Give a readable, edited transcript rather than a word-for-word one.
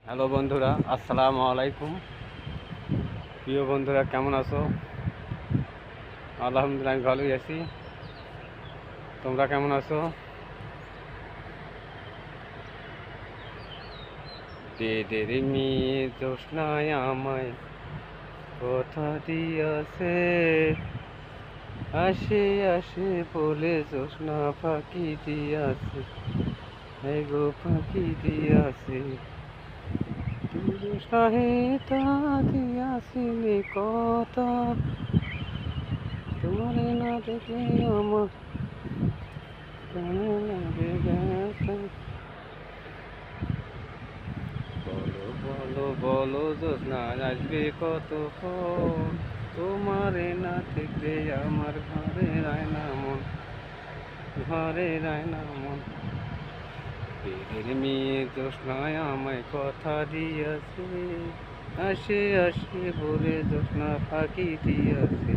Hello বন্ধুরা, আসসালামু আলাইকুম। প্রিয় বন্ধুরা, কেমন আছো? আলহামদুলিল্লাহ, আমি ভালোই আছি। তোমরা কেমন আছো? দেদের মেয়ে জোৎস্নায় আমায় কথা দিয়াছে, আসে আসে বলে জোৎস্না ফাঁকি দিয়াছে, এই গো ফাঁকি দিয়াছে। জোৎস্নাহে তা দিয়াছিলি কথা, তোমারে না দেখলে আমার কেমন লাগে ব্যথা। বলো বলো বলো জোৎস্না আসবে কতক্ষণ, তোমারে না দেখলে আমার ঘরে রায় না মন, ঘরে রায় না মন। পেটের মেয়ে জোৎস্নায় আমায় কথা দিয়েছে, আসে আসে বলে জোৎস্না ফাঁকি দিয়েছে,